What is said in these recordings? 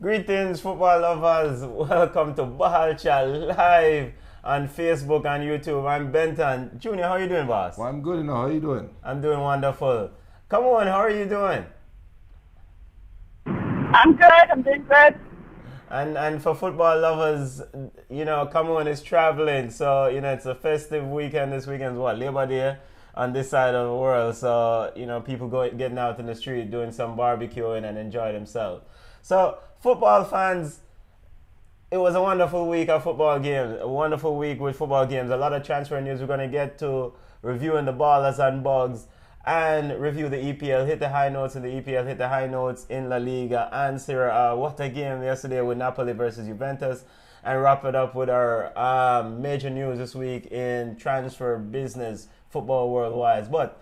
Greetings, football lovers. Welcome to Bahalcha live on Facebook and YouTube. I'm Benton. Junior, how are you doing, boss? Well, I'm good, How you doing? I'm doing wonderful. Come on, how are you doing? I'm good. I'm doing good. And for football lovers, Cameroon is traveling. So, it's a festive weekend. This weekend's what? Labor Day on this side of the world. So, people getting out in the street doing some barbecuing and enjoy themselves. So, football fans, it was a wonderful week of football games. A wonderful week with football games. A lot of transfer news we're going to get to, reviewing the ballers and bugs, and review the EPL. Hit the high notes in the EPL, hit the high notes in La Liga and Serie A. What a game yesterday with Napoli versus Juventus. And wrap it up with our major news this week in transfer business, football worldwide. But,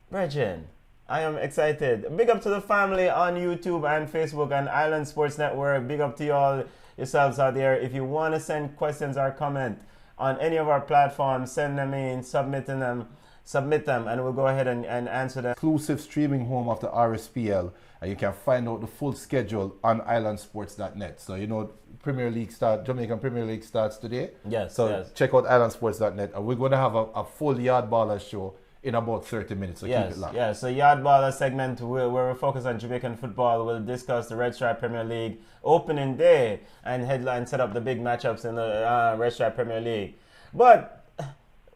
Brethren, I am excited. Big up to the family on YouTube and Facebook and Island Sports Network. Big up to you all yourselves out there. If you want to send questions or comment on any of our platforms, send them in, submit them, and we'll go ahead and answer them. Exclusive streaming home of the RSPL, and you can find out the full schedule on islandsports.net. So, Jamaican Premier League starts today. Yes. So, check out islandsports.net, and we're going to have a full Yard Baller show in about 30 minutes, so keep it locked. Yes, so Yard Baller segment where we focus on Jamaican football. We'll discuss the Red Stripe Premier League opening day and headline set up the big matchups in the Red Stripe Premier League. But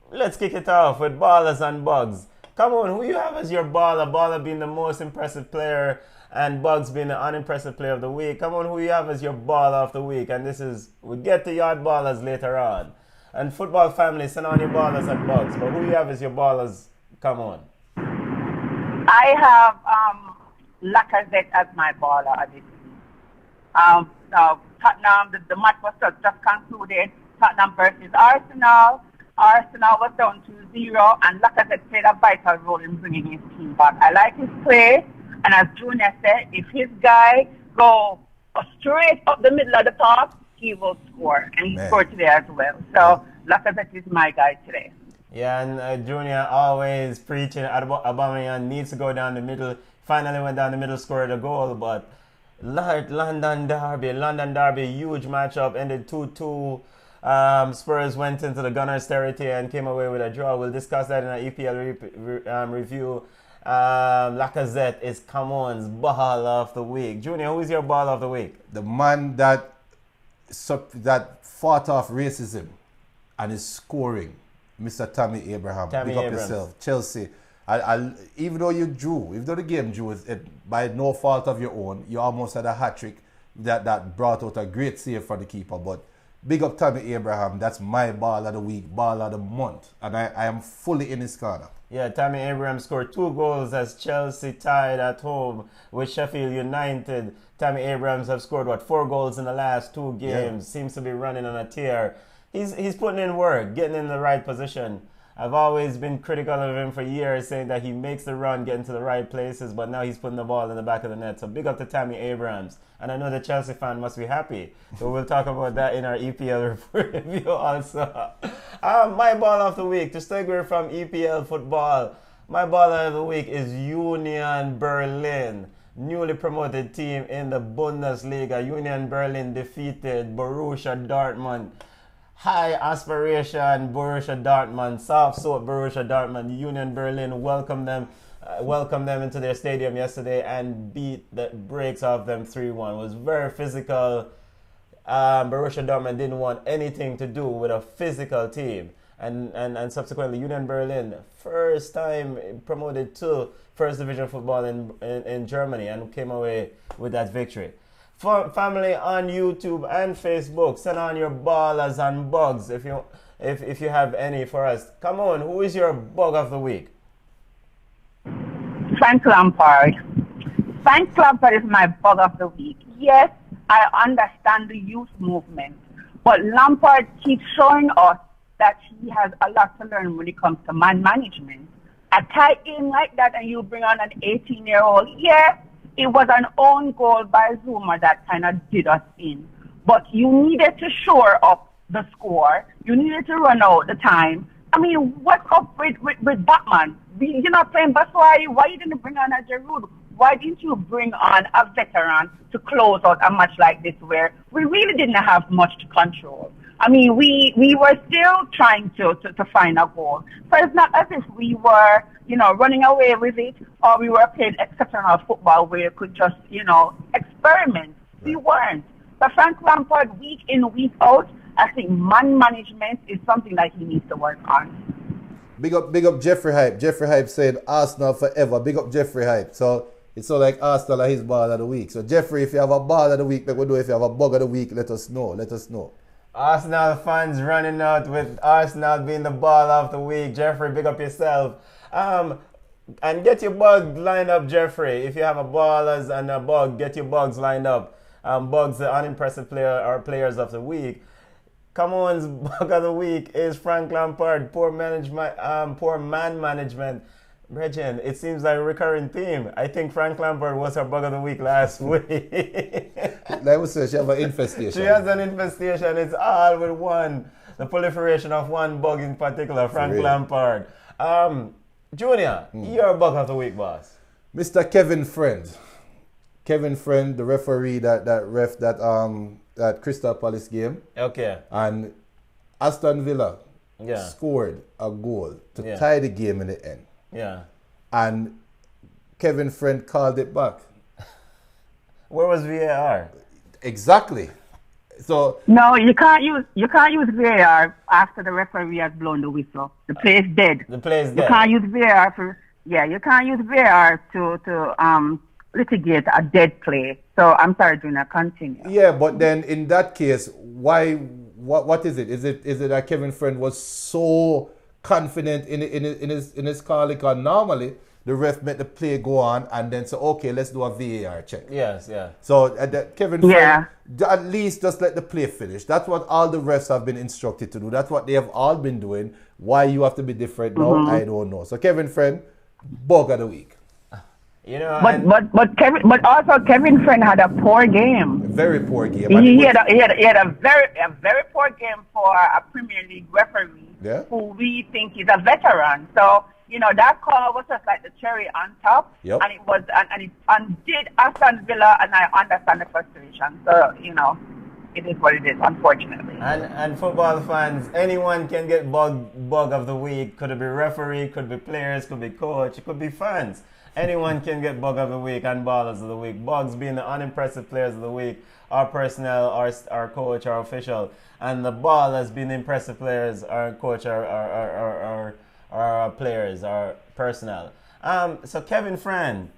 let's kick it off with ballers and bugs. Come on, who you have as your baller? Baller being the most impressive player and Bugs being the unimpressive player of the week. Come on, who you have as your baller of the week? And we'll get to Yard Ballers later on. And football family, send on your ballers and bugs. But who you have as your ballers? Come on. I have Lacazette as my baller at this week. Now, Tottenham, the match was just concluded. Tottenham versus Arsenal. Arsenal was down 2-0, and Lacazette played a vital role in bringing his team back. I like his play, and as Junior said, if his guy go straight up the middle of the park, he will score, and he scored today as well. So Lacazette is my guy today. Yeah, and Junior always preaching Aubameyang needs to go down the middle. Finally went down the middle, scored a goal, but London Derby, huge matchup, ended 2-2. Spurs went into the Gunners' territory and came away with a draw. We'll discuss that in our EPL review. Lacazette is Cameroon's ball of the week. Junior, who is your ball of the week? The man that fought off racism and is scoring, Mr. Tammy Abraham. Pick up yourself. Chelsea. Even though the game drew by no fault of your own, you almost had a hat-trick that brought out a great save for the keeper. But big up Tammy Abraham. That's my ball of the week, ball of the month. And I am fully in his corner. Yeah, Tammy Abraham scored 2 goals as Chelsea tied at home with Sheffield United. Tammy Abrahams have scored, 4 goals in the last 2 games. Yeah. Seems to be running on a tear. He's putting in work, getting in the right position. I've always been critical of him for years, saying that he makes the run, getting to the right places, but now he's putting the ball in the back of the net. So big up to Tammy Abrahams. And I know the Chelsea fan must be happy. So we'll talk about that in our EPL review also. My ball of the week, to segue from EPL football, my ball of the week is Union Berlin. Newly promoted team in the Bundesliga. Union Berlin defeated Borussia Dortmund. High aspiration Borussia Dortmund, soft soap Borussia Dortmund. Union Berlin welcomed them into their stadium yesterday and beat the brakes off them 3-1. It was very physical. Borussia Dortmund didn't want anything to do with a physical team. And subsequently, Union Berlin, first time promoted to First Division football in Germany, and came away with that victory. For family on YouTube and Facebook, send on your ballers and bugs if you have any for us. Come on, who is your bug of the week? Frank Lampard. Frank Lampard is my bug of the week. Yes, I understand the youth movement, but Lampard keeps showing us that he has a lot to learn when it comes to man management. A tie in like that and you bring on an 18-year-old, yeah, it was an own goal by Zuma that kind of did us in. But you needed to shore up the score. You needed to run out the time. I mean, what's up with Batman? You're not playing Baswari. Why you didn't bring on a Giroud? why didn't you bring on a veteran to close out a match like this where we really didn't have much to control? I mean, we were still trying to find a goal. So it's not as if we were, running away with it, or we were playing exceptional football where you could just, experiment. We weren't. But Frank Lampard, week in, week out, I think man management is something that he needs to work on. Big up Jeffrey Hype. Jeffrey Hype said Arsenal forever. Big up Jeffrey Hype. So it's so like Arsenal are his ball of the week. So Jeffrey, if you have a ball of the week, like we do, if you have a bug of the week, let us know. Let us know. Arsenal fans running out with Arsenal being the ball of the week. Jeffrey, big up yourself. And get your bugs lined up, Jeffrey. If you have a ballers and a bug, get your bugs lined up. Bugs, the unimpressive player or players of the week. Come on's bug of the week is Frank Lampard. Poor management, poor man management. Regin, it seems like a recurring theme. I think Frank Lampard was her bug of the week last week. Like we said, she has an infestation. She has an infestation. It's all with one. The proliferation of one bug in particular, Frank Lampard. Junior, your bug of the week, boss. Mr. Kevin Friend. Kevin Friend, the referee that ref that Crystal Palace game. Okay. And Aston Villa scored a goal to tie the game in the end. Yeah. And Kevin Friend called it back. Where was VAR? Exactly. So no, you can't use VAR after the referee has blown the whistle. The play is dead. The play is dead. You can't use VAR you can't use VAR to litigate a dead play. So I'm sorry, Junior, continue. Yeah, but then in that case, what is it? Is it that Kevin Friend was so confident in his call? Because normally the ref let the play go on and then say, okay, let's do a VAR check. Yes, yeah. So Kevin Friend, at least just let the play finish. That's what all the refs have been instructed to do. That's what they have all been doing. Why you have to be different now, I don't know. So Kevin Friend, bug of the week. But also Kevin Friend had a poor game. Very poor game. He had a very poor game for a Premier League referee who we think is a veteran. So that call was just like the cherry on top, and it was and it undid Aston Villa, and I understand the frustration. So it is what it is, unfortunately. And football fans, anyone can get bug of the week. Could it be referee? Could be players? Could be coach? It could be fans. Anyone can get bug of the week and ballers of the week. Bugs being the unimpressive players of the week, our personnel, our coach, our official, and the ballers being the impressive players, our coach, our players, our personnel. So Kevin Friend,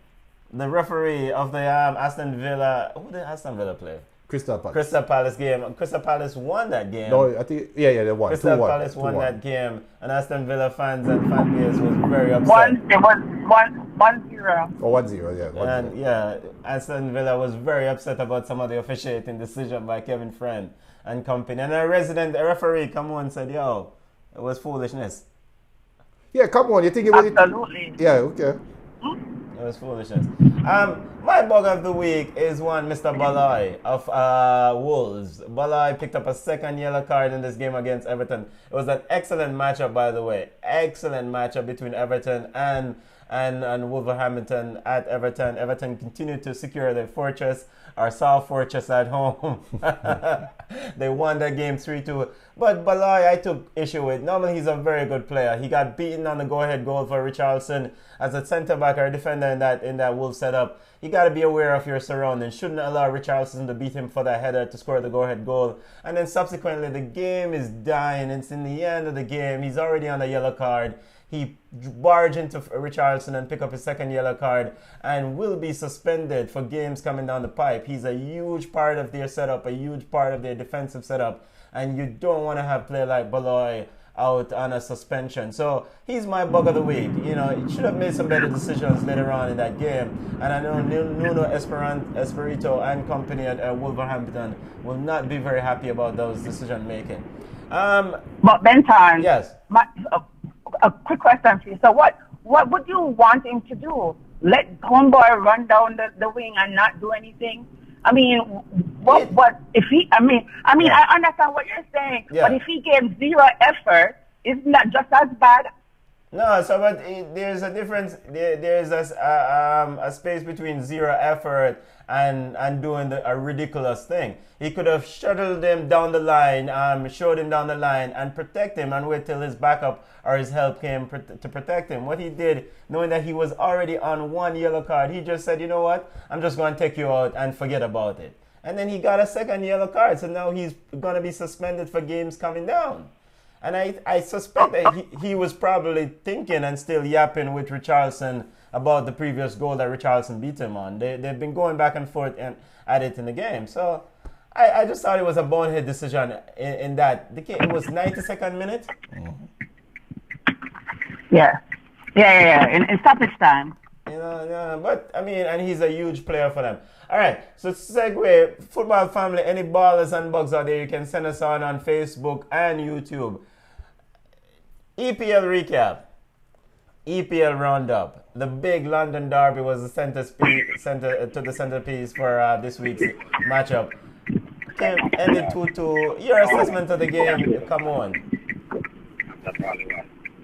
the referee of the Aston Villa. Who did Aston Villa play? Crystal Palace. Crystal Palace game. Crystal Palace won that game. No, I think they won. Crystal Palace won that game, and Aston Villa fans and fan base was very upset. It was 1-0. Oh, 1-0, yeah. 1-0. And Aston Villa was very upset about some of the officiating decision by Kevin Friend and company. And a referee come on and said, "Yo, it was foolishness." Yeah, come on. You think it was? Absolutely. Yeah, okay. It was foolishness. My bug of the week is one Mr. Balai of Wolves. Balai picked up a second yellow card in this game against Everton. It was an excellent matchup, by the way. Excellent matchup between Everton and Wolverhampton at Everton. Everton continued to secure their fortress, our South Fortress at home. They won that game 3-2. But Balai, I took issue with. Normally, he's a very good player. He got beaten on the go-ahead goal for Richarlison as a centre-back or defender in that Wolves setup. You got to be aware of your surroundings. Shouldn't allow Richarlison to beat him for that header to score the go-ahead goal. And then subsequently, the game is dying. It's in the end of the game. He's already on the yellow card. He barged into Richarlison and pick up his second yellow card and will be suspended for games coming down the pipe. He's a huge part of their setup, a huge part of their defensive setup. And you don't want to have a player like Balai out on a suspension. So he's my bug of the week. He should have made some better decisions later on in that game. And I know Nuno Espirito and company at Wolverhampton will not be very happy about those decision making. But Benton, yes, a quick question for you. So what would you want him to do? Let homeboy run down the wing and not do anything? I mean, what if he? I mean, yeah. I understand what you're saying, but if he gave zero effort, isn't that just as bad? No, so but there's a difference. There's a space between zero effort and doing a ridiculous thing. He could have shuttled him down the line, showed him down the line, and protect him, and wait till his backup or his help came to protect him. What he did, knowing that he was already on one yellow card, he just said, you know what, I'm just going to take you out and forget about it. And then he got a second yellow card, so now he's going to be suspended for games coming down. And I suspect that he was probably thinking and still yapping with Richarlison about the previous goal that Richarlison beat him on. They've been going back and forth at it in the game. So I just thought it was a bonehead decision in that. It was 92nd minute. Yeah. In stoppage time. Yeah, but I mean, and he's a huge player for them. All right, so segue, football family, any ballers and bugs out there, you can send us on Facebook and YouTube. EPL recap, EPL roundup. The big London derby was the centerpiece for this week's matchup. Ended 2-2. Your assessment of the game, come on.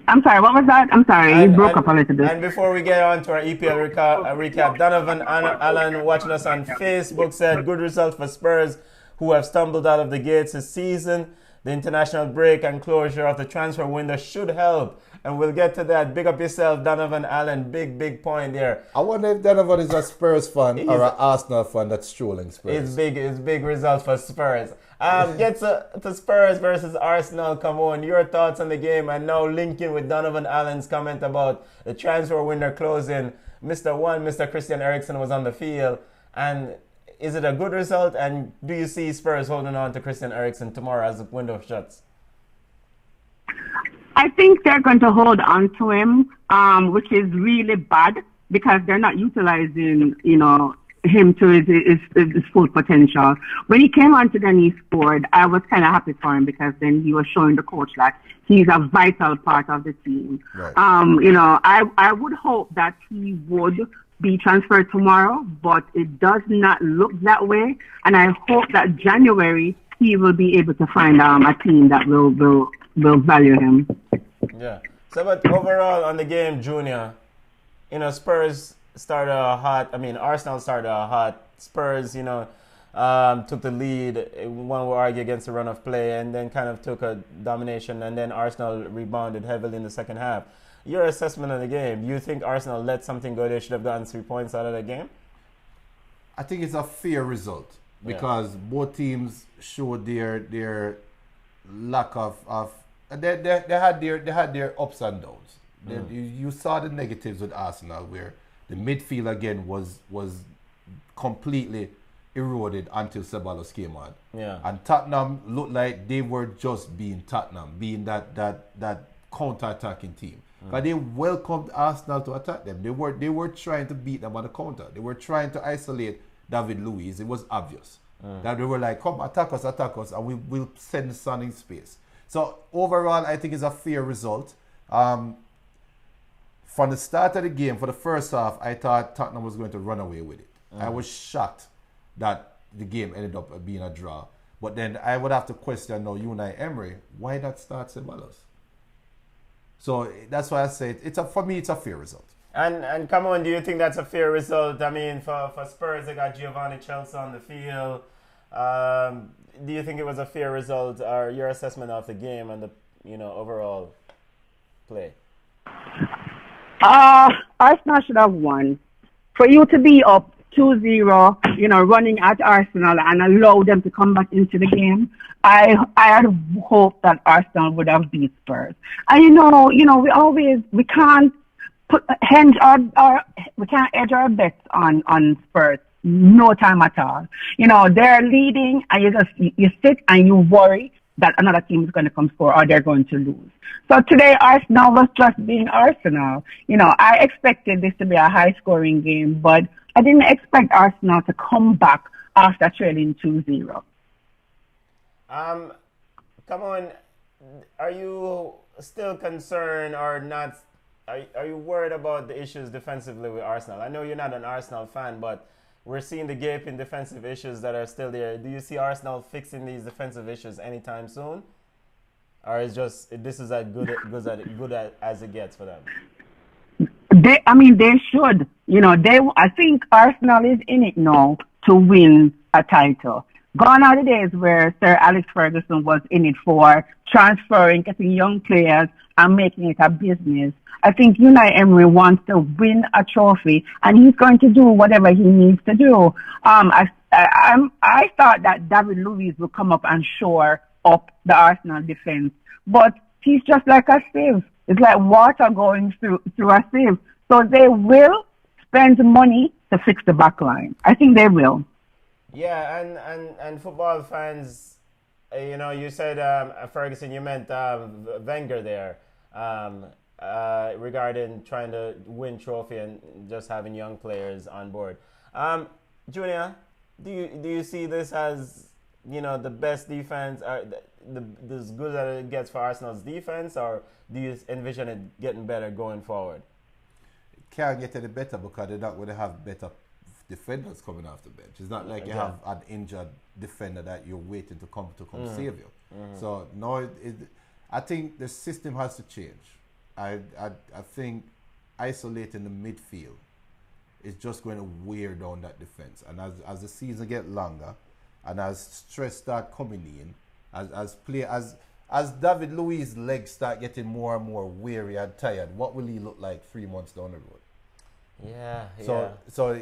I'm sorry, what was that? I'm sorry, you broke up a little bit. And before we get on to our EPL recap, Donovan Allen, watching us on Facebook, said, good result for Spurs, who have stumbled out of the gates this season. The international break and closure of the transfer window should help. And we'll get to that. Big up yourself, Donovan Allen. Big point there. I wonder if Donovan is a Spurs fan or an Arsenal fan that's strolling Spurs. It's big results for Spurs. Get to Spurs versus Arsenal. Come on, your thoughts on the game, and now linking with Donovan Allen's comment about the transfer window closing. Mr. Christian Eriksen was on the field, and is it a good result? And do you see Spurs holding on to Christian Eriksen tomorrow as the window shuts? I think they're going to hold on to him, which is really bad because they're not utilizing, him to his full potential. When he came on to and he scored, I was kind of happy for him because then he was showing the coach that he's a vital part of the team. Right. I would hope that he would be transferred tomorrow, but it does not look that way. And I hope that January he will be able to find a team that will value him. Yeah. So, but overall on the game, Junior, Spurs started hot. I mean, Arsenal started hot. Spurs, took the lead. One would argue against the run of play, and then kind of took a domination. And then Arsenal rebounded heavily in the second half. Your assessment of the game? You think Arsenal let something go? They should have gotten 3 points out of the game. I think it's a fair result because both teams showed their lack of they had their ups and downs. You saw the negatives with Arsenal where the midfield again was completely eroded until Ceballos came on. Yeah. And Tottenham looked like they were just being Tottenham, being that counter-attacking team. But they welcomed Arsenal to attack them. They were trying to beat them on the counter. They were trying to isolate David Luiz. It was obvious that they were like, come attack us, and we will send Son in space. So overall, I think it's a fair result. From the start of the game, for the first half, I thought Tottenham was going to run away with it. I was shocked that the game ended up being a draw. But then I would have to question now Unai Emery, why not start Ceballos? So that's why I say for me it's a fair result. And come on, do you think that's a fair result? I mean, for Spurs, they got Giovanni Chelsea on the field. Do you think it was a fair result, or your assessment of the game and the overall play? Arsenal should have won. For you to be up 2-0, running at Arsenal and allow them to come back into the game, I had hoped that Arsenal would have beat Spurs. And we can't edge our bets on Spurs. No time at all. They're leading, and you sit and you worry that another team is going to come score or they're going to lose. So today, Arsenal was just being Arsenal. I expected this to be a high-scoring game, but I didn't expect Arsenal to come back after trailing 2-0. Come on, are you still concerned or not? Are you worried about the issues defensively with Arsenal? I know you're not an Arsenal fan, but we're seeing the gaping defensive issues that are still there. Do you see Arsenal fixing these defensive issues anytime soon? or is just this is as good as it gets for them? They should. I think Arsenal is in it now to win a title. Gone are the days where Sir Alex Ferguson was in it for transferring, getting young players and making it a business. I think Unai Emery wants to win a trophy, and he's going to do whatever he needs to do. I thought that David Luiz would come up and shore up the Arsenal defense, but he's just like a sieve. It's like water going through a sieve. So they will spend money to fix the back line. I think they will. Yeah, and football fans, you said Ferguson, you meant Wenger there, regarding trying to win trophy and just having young players on board. Junior, do you see this as the best defense, as good as it gets for Arsenal's defense, or do you envision it getting better going forward? It can't get any better because they're not going to have better defenders coming off the bench. It's not like you have an injured defender that you're waiting to come save you. Mm-hmm. So no, I think the system has to change. I think isolating the midfield is just going to wear down that defense. And as the season get longer, and as stress start coming in, as David Luiz's legs start getting more and more weary and tired, what will he look like 3 months down the road? Yeah. So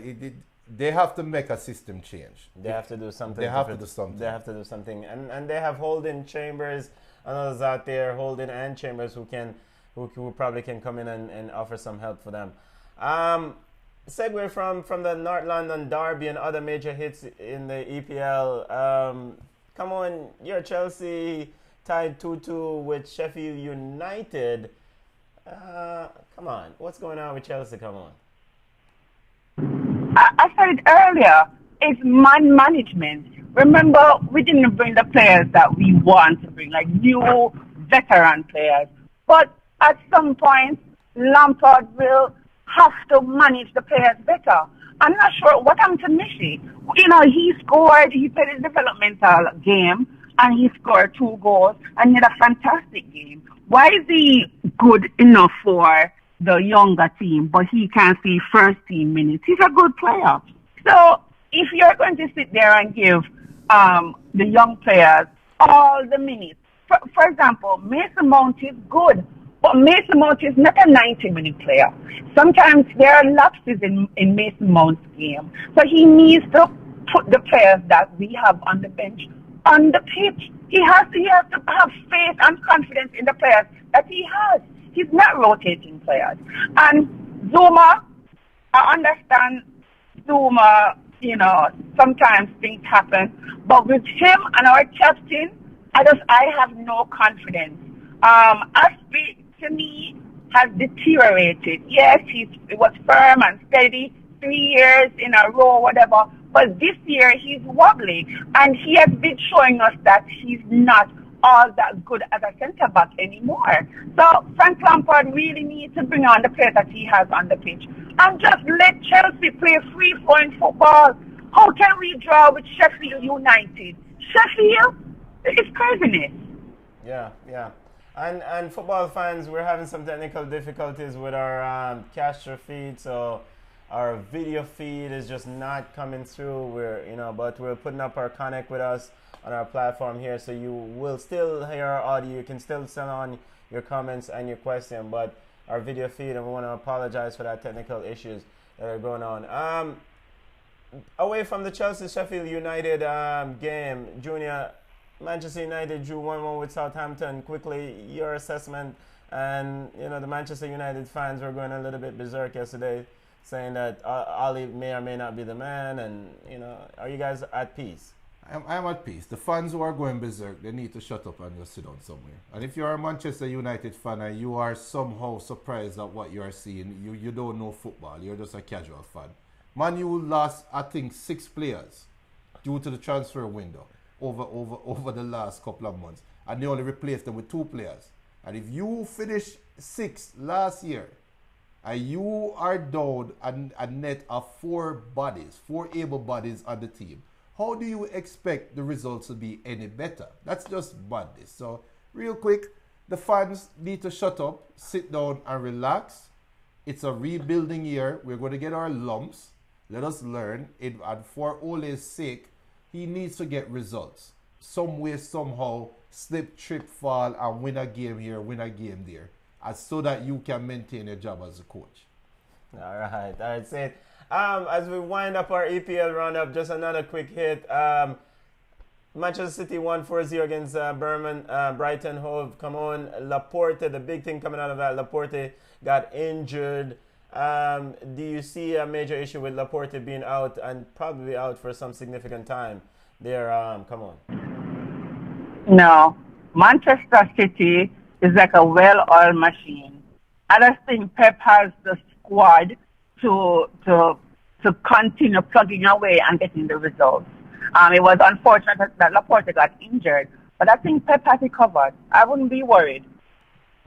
they have to make a system change. They have to do something. They have to do something. And they have Holding, Chambers, and others out there, Holding and Chambers, who probably can come in and offer some help for them. Segue from the North London derby and other major hits in the EPL. Come on, you're Chelsea tied 2-2 with Sheffield United. Come on, what's going on with Chelsea? Come on. I said earlier, it's management. Remember, we didn't bring the players that we want to bring, like new veteran players. But at some point, Lampard will have to manage the players better. I'm not sure what happened to Messi. He played his developmental game and he scored 2 goals and he had a fantastic game. Why is he good enough for the younger team, but he can't see first team minutes? He's a good player. So if you're going to sit there and give the young players all the minutes, for example, Mason Mount is good, but Mason Mount is not a 90-minute player. Sometimes there are lapses in Mason Mount's game. So he needs to put the players that we have on the bench on the pitch. He has to have faith and confidence in the players that he has. He's not rotating players. And Zuma, I understand Zuma, sometimes things happen. But with him and our captain, I have no confidence. Aspi, to me, has deteriorated. Yes, he was firm and steady 3 years in a row, whatever. But this year, he's wobbly. And he has been showing us that he's not all that good as a centre-back anymore. So Frank Lampard really needs to bring on the players that he has on the pitch. And just let Chelsea play free-flowing football. How can we draw with Sheffield United? Sheffield? It's craziness. Yeah. And football fans, we're having some technical difficulties with our Castro feed, so our video feed is just not coming through. But we're putting up our Connect with Us on our platform here, so you will still hear our audio. You can still send on your comments and your question, but our video feed, and we want to apologize for that technical issues that are going on. Away from the Chelsea-Sheffield United game, Junior, Manchester United drew 1-1 with Southampton. Quickly, your assessment, and the Manchester United fans were going a little bit berserk yesterday, saying that Ali may or may not be the man, and are you guys at peace? I'm at peace. The fans who are going berserk, they need to shut up and just sit down somewhere. And if you're a Manchester United fan and you are somehow surprised at what you are seeing, you don't know football, you're just a casual fan. Man U lost, I think, 6 players due to the transfer window over the last couple of months. And they only replaced them with 2 players. And if you finish 6th last year, and you are down a net of 4 able bodies on the team, how do you expect the results to be any better? That's just madness. So real quick, the fans need to shut up, sit down and relax. It's a rebuilding year. We're going to get our lumps. Let us learn. And for Ole's sake, he needs to get results. Some way, somehow, slip, trip, fall, and win a game here, win a game there. So that you can maintain your job as a coach. All right, Sid. As we wind up our EPL roundup, just another quick hit. Manchester City won 4-0 against Brighton Hove. Come on, Laporte, the big thing coming out of that, Laporte got injured. Do you see a major issue with Laporte being out and probably out for some significant time? There, come on. No. Manchester City is like a well-oiled machine. I just think Pep has the squad to continue plugging away and getting the results. It was unfortunate that Laporte got injured, but I think Pep has it covered. I wouldn't be worried.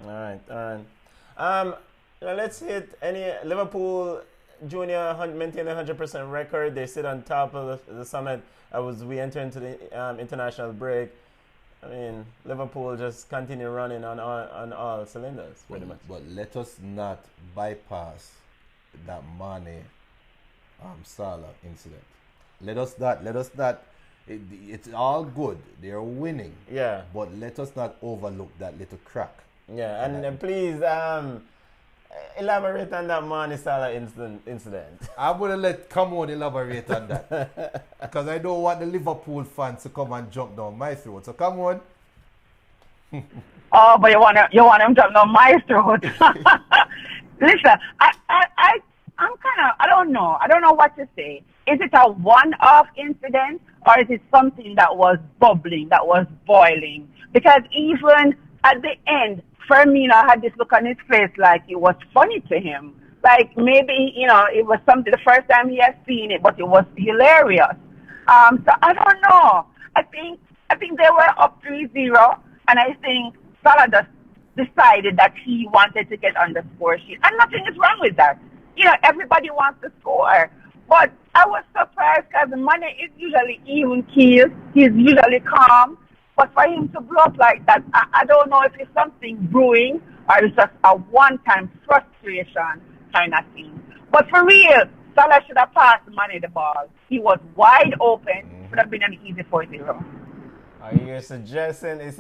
All right. Let's hit any Liverpool Junior maintain a 100% record. They sit on top of the summit as we enter into the international break. I mean, Liverpool just continue running on all cylinders, pretty much. But let us not bypass that Mane Salah incident. Let us not. It's all good. They're winning. Yeah. But let us not overlook that little crack. Yeah, and please elaborate on that Mane Salah incident. I'm going to let Camon elaborate on that. Because I don't want the Liverpool fans to come and jump down my throat. So come on. Oh, but you want him jump down my throat. Listen, I'm kind of, I don't know what to say. Is it a one-off incident or is it something that was bubbling, that was boiling? Because even at the end, Firmino had this look on his face like it was funny to him. Like maybe, it was something the first time he had seen it, but it was hilarious. So I don't know. I think they were up 3-0, and I think Salah just decided that he wanted to get on the score sheet. And nothing is wrong with that. Everybody wants to score. But I was surprised because Mane is usually even keeled. He's usually calm. But for him to blow up like that, I don't know if it's something brewing or it's just a one-time frustration kind of thing. But for real, Salah should have passed Mane the ball. He was wide open. Could have been an easy 4-0. Are you suggesting,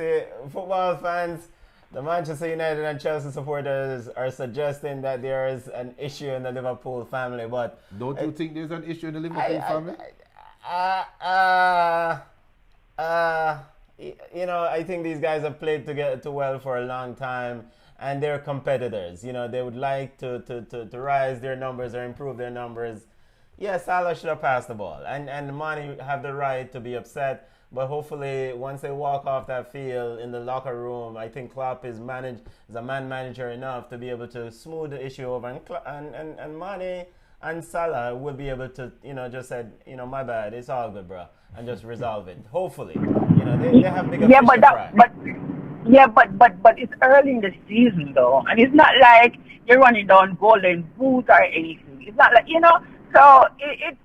football fans, the Manchester United and Chelsea supporters are suggesting that there is an issue in the Liverpool family, but... Don't you think there's an issue in the Liverpool family? I think these guys have played together well for a long time, and they're competitors. They would like to rise their numbers or improve their numbers. Yeah, Salah should have passed the ball, and Mane have the right to be upset. But hopefully, once they walk off that field in the locker room, I think Klopp is a man manager enough to be able to smooth the issue over, and Mane and Salah will be able to, just say, my bad, it's all good, bro, and just resolve it. Hopefully, they have bigger fish to fry. But it's early in the season though, and it's not like you're running down Golden Boot or anything. It's not like So it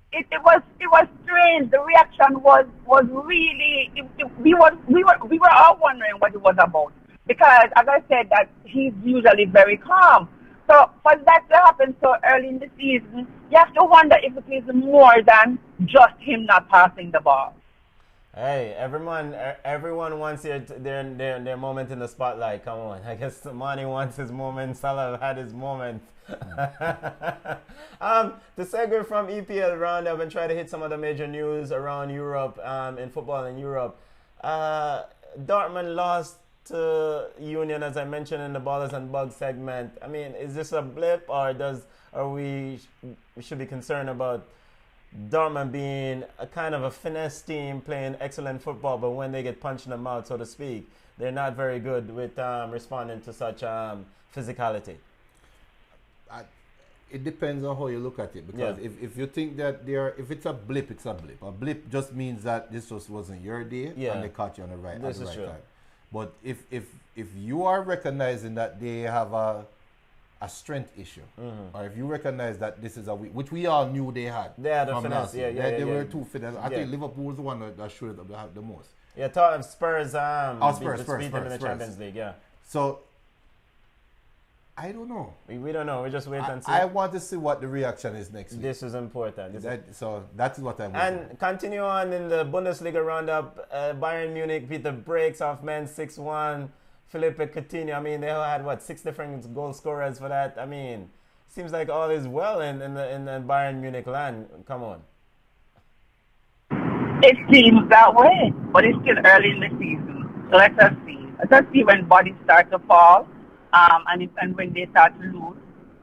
was strange. The reaction was really. We were all wondering what it was about because, as I said, that he's usually very calm. So for that to happen so early in the season, you have to wonder if it is more than just him not passing the ball. Hey, everyone wants their moment in the spotlight. Come on, I guess Mane wants his moment. Salah had his moment. To segue from EPL roundup and try to hit some of the major news around Europe, in football in Europe. Dortmund lost to Union, as I mentioned in the Ballers and Bugs segment. I mean, is this a blip, or we should be concerned about Dortmund being a kind of a finesse team playing excellent football, but when they get punched in the mouth, so to speak, they're not very good with responding to such physicality? It depends on how you look at it, because if you think that if it's a blip, it's a blip. A blip just means that this just wasn't your day, and they caught you on the right time. But if you are recognizing that they have a strength issue, or if you recognize that this is a weak, which we all knew they had. They had a finesse, they were too finesse. I think Liverpool was the one that showed it up the most. Yeah, Tottenham Spurs. Spurs beat them in the Champions League. Yeah. So I don't know. We don't know. We just wait and see. I want to see what the reaction is next week. This is important. So that is what I'm And waiting. continue on in the Bundesliga roundup. Bayern Munich beat the brakes off Mainz 6-1. Felipe Coutinho. I mean, they had, 6 different goal scorers for that. I mean, seems like all is well in the Bayern Munich land. Come on. It seems that way, but it's still early in the season. So let us see. Let us see when bodies start to fall, and when they start to lose,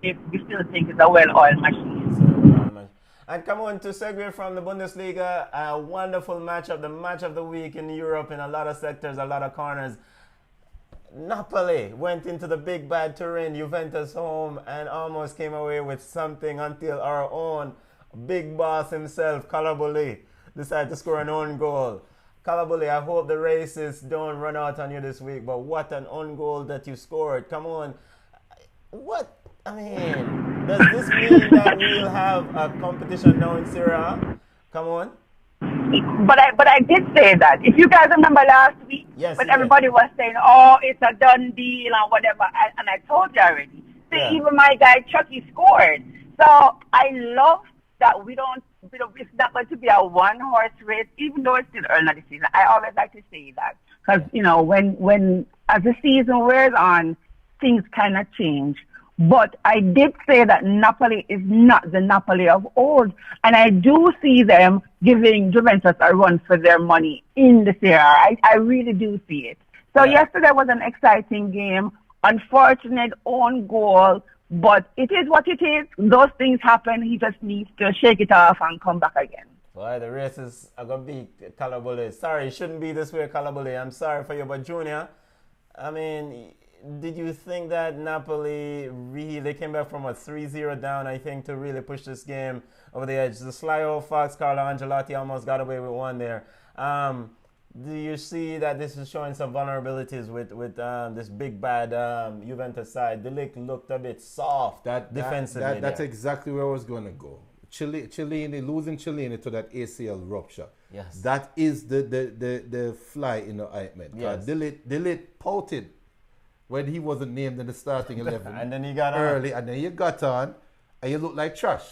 if we still think it's a well-oiled machine. And come on, to segue from the Bundesliga, a wonderful matchup, the match of the week in Europe in a lot of sectors, a lot of corners. Napoli went into the big bad Turin, Juventus home, and almost came away with something until our own big boss himself, Kalabuli, decided to score an own goal. Kalabuli, I hope the racists don't run out on you this week, but what an own goal that you scored. Come on. What? I mean, does this mean that we'll have a competition now in Serie A? Come on. But I did say that. If you guys remember last week, yes, when everybody was saying, oh, it's a done deal and whatever, and I told you already. See, even my guy Chucky scored. So I love that we don't, it's not going to be a one-horse race, even though it's still early in the season. I always like to say that. Because, when as the season wears on, things kind of change. But I did say that Napoli is not the Napoli of old. And I do see them giving Juventus a run for their money in the Serie A. I really do see it. So yesterday was an exciting game. Unfortunate own goal. But it is what it is. Those things happen. He just needs to shake it off and come back again. Well, the races are going to be Kalabuli. Sorry, it shouldn't be this way, Kalabuli. I'm sorry for you, but Junior, I mean, did you think that Napoli really came back from a 3-0 down, I think, to really push this game over the edge? The sly old fox, Carlo Ancelotti, almost got away with one there. Do you see that this is showing some vulnerabilities with this big bad Juventus side? De Ligt looked a bit soft defensively. That's exactly where I was going to go. Losing Cellini to that ACL rupture. Yes. That is the fly in the ointment. Yes. De Ligt pouted when he wasn't named in the starting 11. And then he got early, and then you got on, and you look like trash.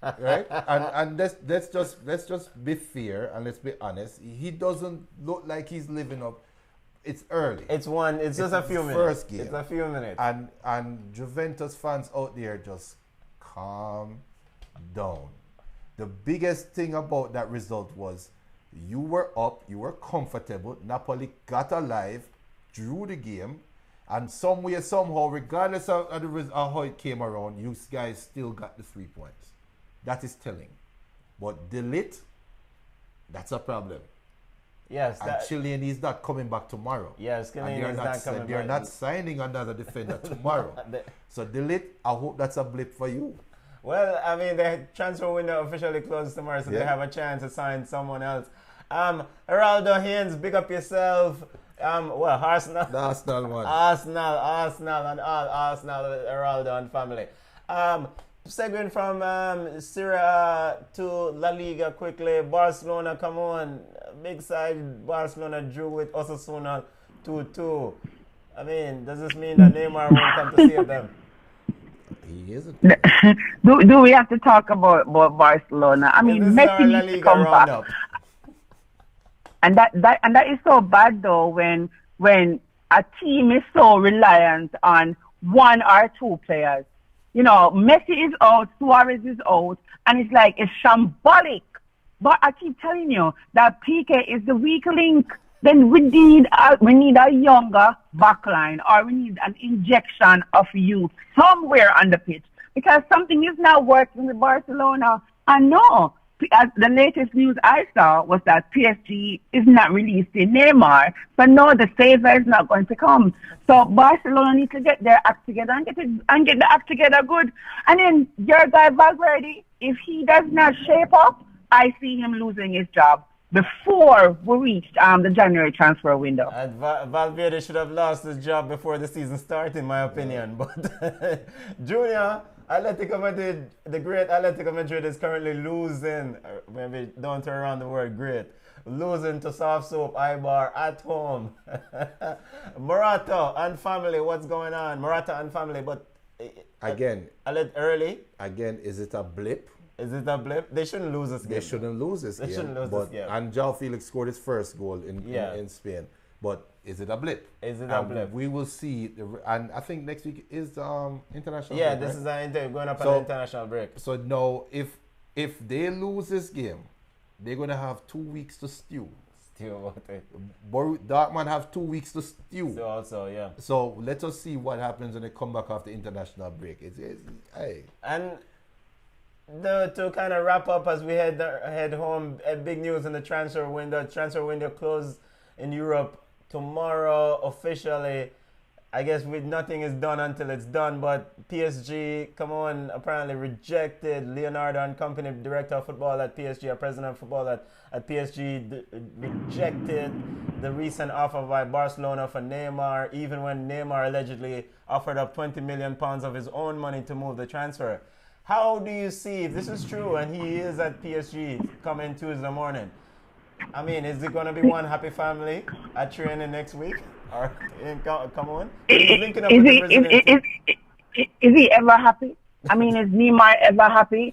Right? And let's just be fair and let's be honest. He doesn't look like he's living up. It's early. It's just a few minutes. First game. It's a few minutes. And Juventus fans out there, just calm down. The biggest thing about that result was you were up, you were comfortable. Napoli got alive, drew the game, and some way, somehow, regardless of how it came around, you guys still got the 3 points. That is telling. But De Ligt, that's a problem. Yes. And Chilean is not coming back tomorrow. Yes, Chilean is not coming back. They're not signing another defender tomorrow. So De Ligt, I hope that's a blip for you. Well, I mean, the transfer window officially closes tomorrow, so they have a chance to sign someone else. Geraldo Haynes, big up yourself. Arsenal. The Arsenal one. Arsenal, and all Arsenal, Geraldo and family. Segueing from Serie A to La Liga quickly. Barcelona, come on. Big side, Barcelona drew with Osasuna 2-2. I mean, does this mean that Neymar won't come to save them? He isn't. Do we have to talk about Barcelona? I mean, Messi needs to come back. And that is so bad though when a team is so reliant on one or two players. Messi is out, Suarez is out, and it's like it's shambolic. But I keep telling you that Piqué is the weak link. Then we need a younger backline, or we need an injection of youth somewhere on the pitch, because something is not working with Barcelona. And no, the latest news I saw was that PSG is not releasing Neymar, so no, the saver is not going to come. So Barcelona needs to get their act together and get the act together good. And then your guy Valverde, if he does not shape up, I see him losing his job before we reached the January transfer window. Valverde should have lost his job before the season started, in my opinion. But Junior, Atletico Madrid, the great Atletico Madrid is currently losing. Maybe don't turn around the word great. Losing to Soft Soap Ibar at home. Morata and family, what's going on? Morata and family, but again, early. Again, is it a blip? Is it a blip? They shouldn't lose this game. They shouldn't lose this game. And João Felix scored his first goal in Spain. But is it a blip? Is it a blip? We will see. And I think next week is international break. Yeah, this is going up on an international break. So now, if they lose this game, they're going to have 2 weeks to stew. Dortmund have 2 weeks to stew. So also, yeah. So let us see what happens when they come back after international break. Hey. And to kind of wrap up as we head home, big news in the transfer window. Transfer window closed in Europe tomorrow officially. I guess nothing is done until it's done, but PSG, come on, apparently rejected Leonardo and company, director of football at PSG, or president of football at PSG, rejected the recent offer by Barcelona for Neymar, even when Neymar allegedly offered up 20 million pounds of his own money to move the transfer. How do you see, if this is true and he is at PSG coming Tuesday morning, I mean, is it going to be one happy family at training next week? Or come on. Is he ever happy? I mean, is Neymar ever happy?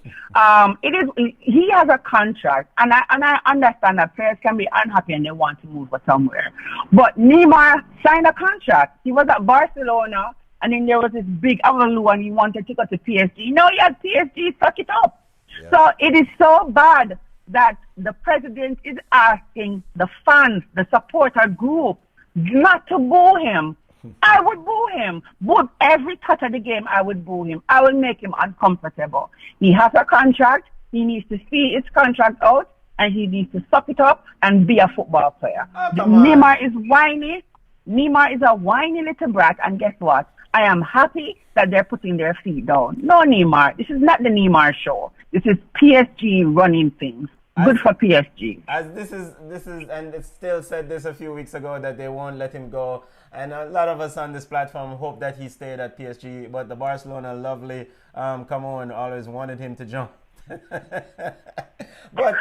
He has a contract, and I understand that players can be unhappy and they want to move somewhere. But Neymar signed a contract. He was at Barcelona, and then there was this big avalanche, and he wanted to go to PSG. No, he had PSG suck it up. Yeah. So it is so bad that the president is asking the fans, the supporter group, not to boo him. I would boo him. Boo every touch of the game, I would boo him. I will make him uncomfortable. He has a contract. He needs to see his contract out, and he needs to suck it up and be a football player. Neymar is whiny. Neymar is a whiny little brat, and guess what? I am happy that they're putting their feet down. No, Neymar. This is not the Neymar show. This is PSG running things. Good for PSG. As this is, and it still said this a few weeks ago that they won't let him go. And a lot of us on this platform hope that he stayed at PSG. But the Barcelona lovely, come on, always wanted him to jump. but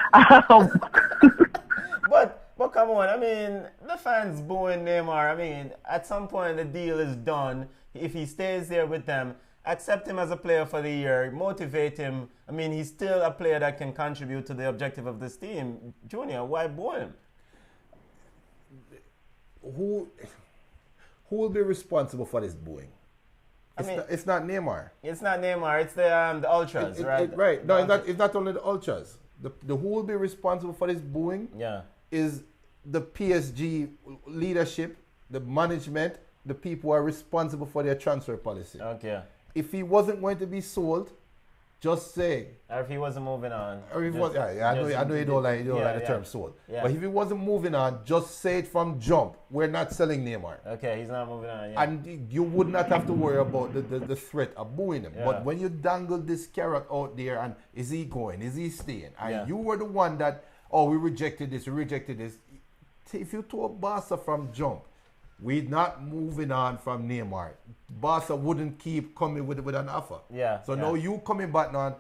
come on, I mean, the fans booing Neymar. I mean, at some point the deal is done. If he stays there with them, accept him as a player for the year, motivate him. I mean, he's still a player that can contribute to the objective of this team. Junior, why boo him? Who will be responsible for this booing? It's not Neymar. It's not Neymar. It's the ultras, right? Right. No, it's not only the ultras. The who will be responsible for this booing? Yeah. Is the PSG leadership, the management, the people who are responsible for their transfer policy. Okay. If he wasn't going to be sold, just say. Or if he wasn't moving on. Or if I know you don't like the term sold. Yeah. But if he wasn't moving on, just say it from jump. We're not selling Neymar. Okay, he's not moving on. Yeah. And you would not have to worry about the threat of booing him. Yeah. But when you dangle this carrot out there and is he going, is he staying? And you were the one that, we rejected this. If you told Barca from jump, we're not moving on from Neymar, Barca wouldn't keep coming with an offer. Yeah. So now you coming back on,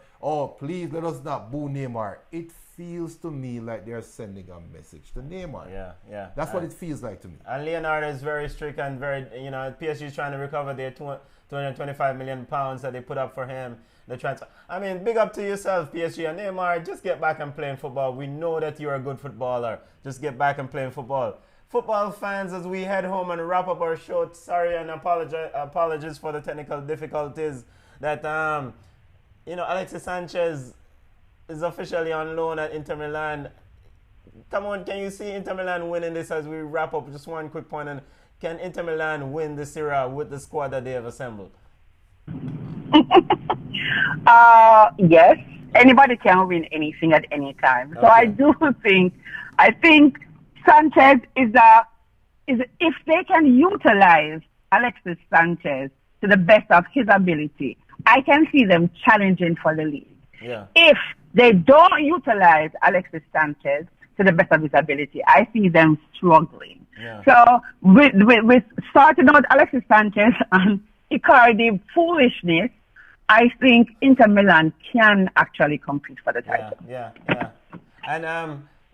please let us not boo Neymar. It feels to me like they're sending a message to Neymar. Yeah. That's what it feels like to me. And Leonardo is very strict and very, PSG is trying to recover their 225 million pounds that they put up for him. The transfer. I mean, big up to yourself, PSG and Neymar. Just get back and playing football. We know that you're a good footballer. Just get back and playing football. Football fans, as we head home and wrap up our show, sorry and apologies for the technical difficulties that, Alexis Sanchez is officially on loan at Inter Milan. Come on, can you see Inter Milan winning this as we wrap up? Just one quick point. And can Inter Milan win the Serie A with the squad that they have assembled? Yes. Anybody can win anything at any time. So Okay. I think Sanchez is if they can utilize Alexis Sanchez to the best of his ability, I can see them challenging for the league. Yeah. If they don't utilize Alexis Sanchez to the best of his ability, I see them struggling. Yeah. So with starting out Alexis Sanchez and Icardi foolishness, I think Inter Milan can actually compete for the title. Yeah. And